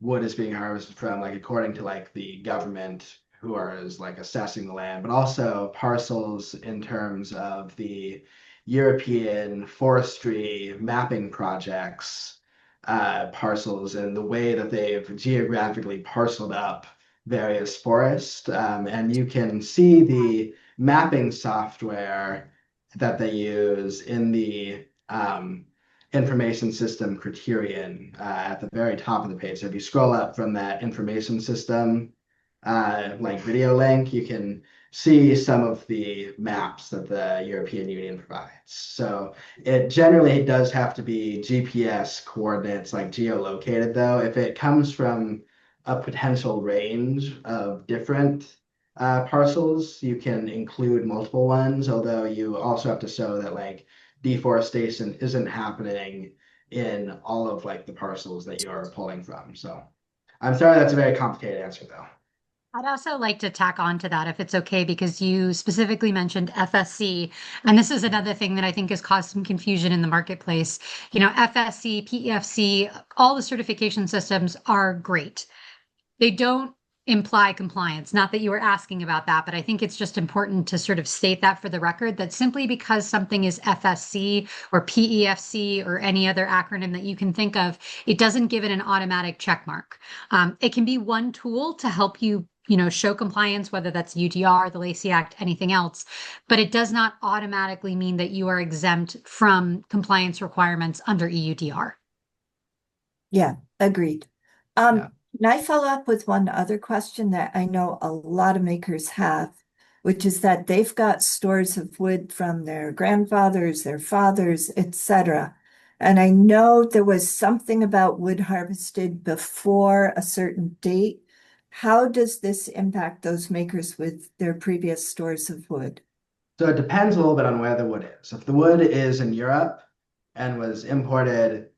wood is being harvested from, like according to like the government who is like assessing the land, but also parcels in terms of the European forestry mapping projects, parcels, and the way that they've geographically parceled up various forests. And you can see the mapping software that they use in the information system criterion at the very top of the page. So if you scroll up from that information system like video link, you can see some of the maps that the European Union provides. So it generally does have to be GPS coordinates, like geolocated, though. If it comes from a potential range of different parcels, you can include multiple ones, although you also have to show that like deforestation isn't happening in all of like the parcels that you're pulling from. So I'm sorry, that's a very complicated answer though. I'd also like to tack on to that if it's okay, because you specifically mentioned FSC. And this is another thing that I think has caused some confusion in the marketplace. FSC, PEFC, all the certification systems are great. They don't imply compliance. Not that you were asking about that, but I think it's just important to sort of state that for the record, that simply because something is FSC or PEFC or any other acronym that you can think of, it doesn't give it an automatic check mark. It can be one tool to help you, show compliance, whether that's UDR, the Lacey Act, anything else, but it does not automatically mean that you are exempt from compliance requirements under EUDR. Yeah, agreed. Yeah. Can I follow up with one other question that I know a lot of makers have, which is that they've got stores of wood from their grandfathers, their fathers, etc. And I know there was something about wood harvested before a certain date. How does this impact those makers with their previous stores of wood? So it depends a little bit on where the wood is. If the wood is in Europe and was imported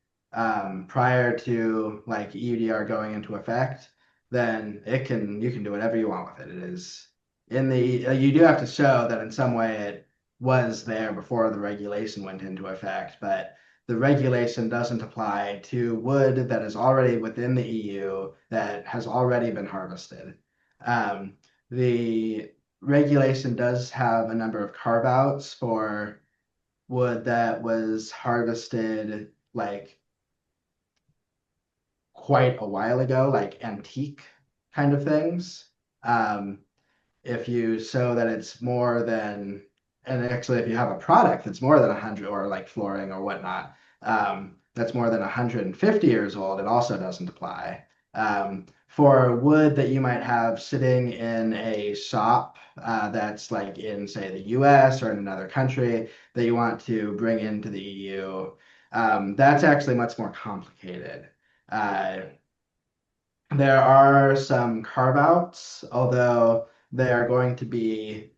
prior to like EUDR going into effect, then you can do whatever you want with it. It is in the you do have to show that in some way it was there before the regulation went into effect, but the regulation doesn't apply to wood that is already within the EU that has already been harvested. The regulation does have a number of carve outs for wood that was harvested like quite a while ago, like antique kind of things. Um, if you show that it's more than, and actually if you have a product that's more than 100 or like flooring or whatnot, that's more than 150 years old, it also doesn't apply. For wood that you might have sitting in a shop that's like in, say, the US or in another country that you want to bring into the EU, that's actually much more complicated. Uh, there are some carve outs, although they are going to be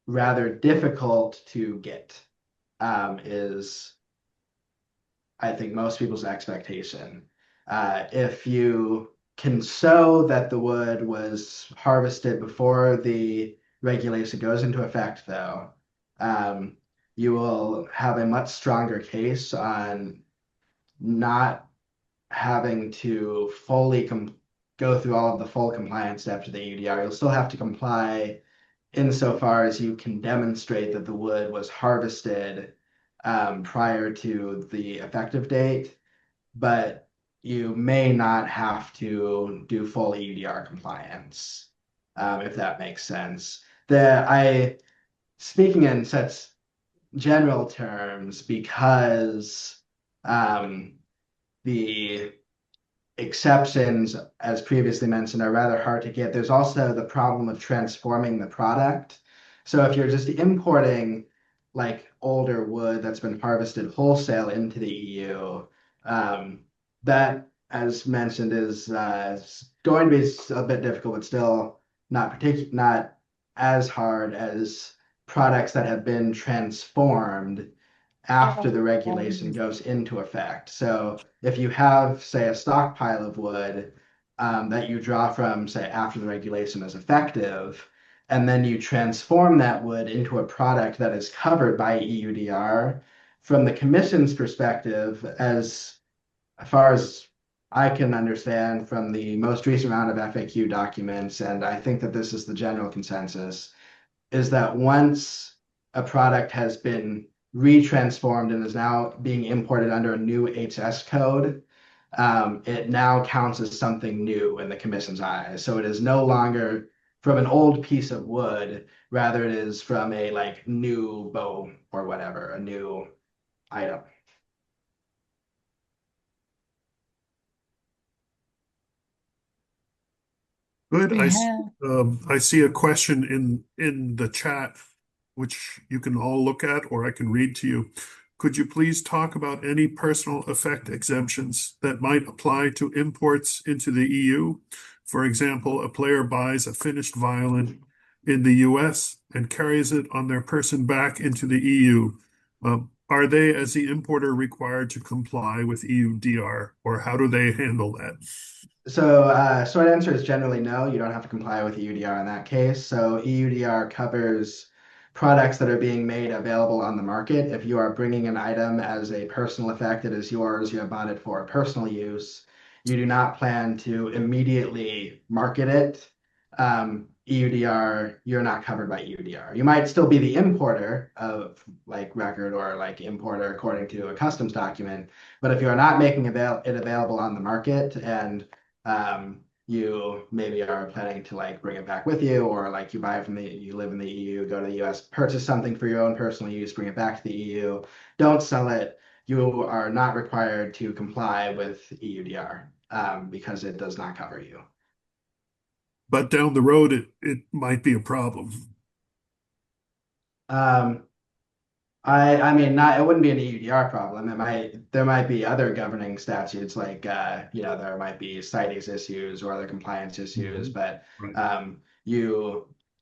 rather difficult to get, is I think most people's expectation. If you can show that the wood was harvested before the regulation goes into effect, though, you will have a much stronger case on not having to fully go through all of the full compliance steps of the EUDR. You'll still have to comply insofar as you can demonstrate that the wood was harvested prior to the effective date, but you may not have to do full EUDR compliance, if that makes sense. Speaking in such general terms because the exceptions, as previously mentioned, are rather hard to get. There's also the problem of transforming the product. So if you're just importing like older wood that's been harvested wholesale into the EU, that, as mentioned, is going to be a bit difficult, but still not as hard as products that have been transformed after the regulation goes into effect. So if you have, say, a stockpile of wood that you draw from, say, after the regulation is effective, and then you transform that wood into a product that is covered by EUDR, from the Commission's perspective, as far as I can understand from the most recent round of FAQ documents, and I think that this is the general consensus, is that once a product has been retransformed and is now being imported under a new HS code, it now counts as something new in the Commission's eyes. So it is no longer from an old piece of wood, rather it is from a like new bow or whatever, a new item. Good. We have, I see a question in the chat, which you can all look at, or I can read to you. Could you please talk about any personal effect exemptions that might apply to imports into the EU? For example, a player buys a finished violin in the US and carries it on their person back into the EU. Are they, as the importer, required to comply with EUDR, or how do they handle that? So short answer is generally no. You don't have to comply with EUDR in that case. So EUDR covers products that are being made available on the market. If you are bringing an item as a personal effect, it is yours, you have bought it for personal use, you do not plan to immediately market it. EUDR, you're not covered by EUDR. You might still be the importer of like record or like importer according to a customs document, but if you are not making it available on the market and you maybe are planning to like bring it back with you, or like you buy it you live in the EU, go to the US, purchase something for your own personal use, bring it back to the EU, don't sell it. You are not required to comply with EUDR because it does not cover you. But down the road, it might be a problem. Um, I mean, not it wouldn't be an EUDR problem. There might be other governing statutes like there might be CITES issues or other compliance issues, but Right.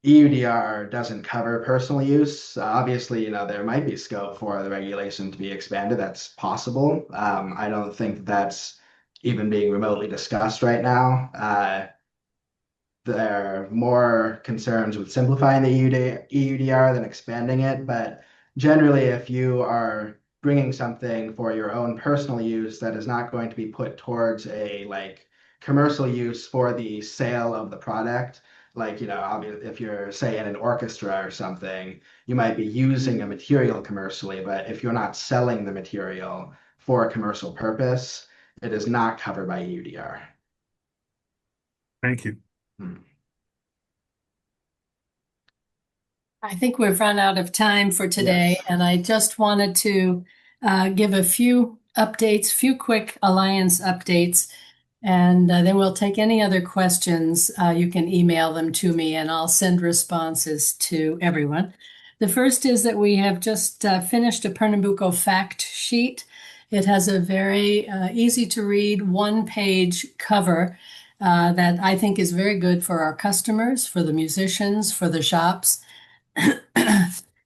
EUDR doesn't cover personal use. Obviously, there might be scope for the regulation to be expanded. That's possible. I don't think that's even being remotely discussed right now. there are more concerns with simplifying the EUDR than expanding it. But generally, if you are bringing something for your own personal use that is not going to be put towards a like commercial use for the sale of the product, like, if you're, say, in an orchestra or something, you might be using a material commercially, but if you're not selling the material for a commercial purpose, it is not covered by EUDR. Thank you. I think we've run out of time for today, Yes. and I just wanted to give a few updates, few quick Alliance updates, and then we'll take any other questions. You can email them to me, and I'll send responses to everyone. The first is that we have just finished a Pernambuco fact sheet. It has a very easy to read one-page cover that I think is very good for our customers, for the musicians, for the shops.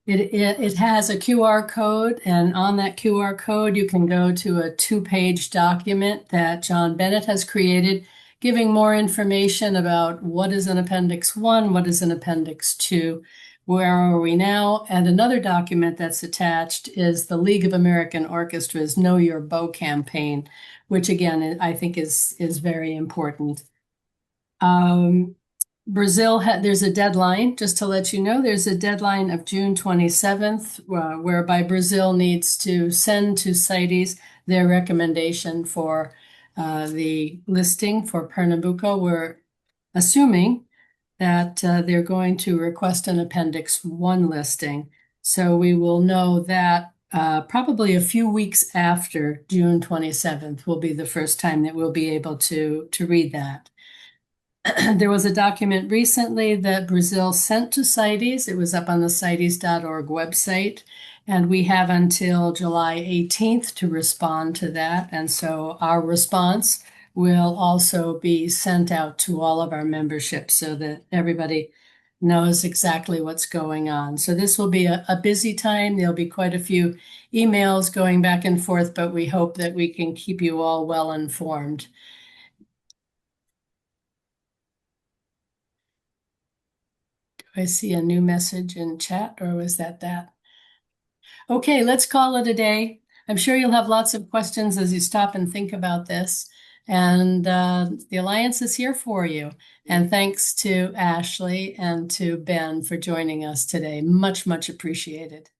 It has a QR code, and on that QR code, you can go to a 2-page document that John Bennett has created, giving more information about what is an Appendix 1, what is an Appendix 2, where are we now, and another document that's attached is the League of American Orchestras Know Your Bow campaign, which again, I think is very important. Brazil there's a deadline, just to let you know, there's a deadline of June 27th, whereby Brazil needs to send to CITES their recommendation for the listing for Pernambuco. We're assuming that they're going to request an Appendix 1 listing. So we will know that probably a few weeks after June 27th will be the first time that we'll be able to read that. There was a document recently that Brazil sent to CITES. It was up on the CITES.org website, and we have until July 18th to respond to that. And so our response will also be sent out to all of our membership so that everybody knows exactly what's going on. So this will be a busy time. There'll be quite a few emails going back and forth, but we hope that we can keep you all well informed. I see a new message in chat, or was that? Okay, let's call it a day. I'm sure you'll have lots of questions as you stop and think about this. And the Alliance is here for you. And thanks to Ashley and to Ben for joining us today. Much, much appreciated.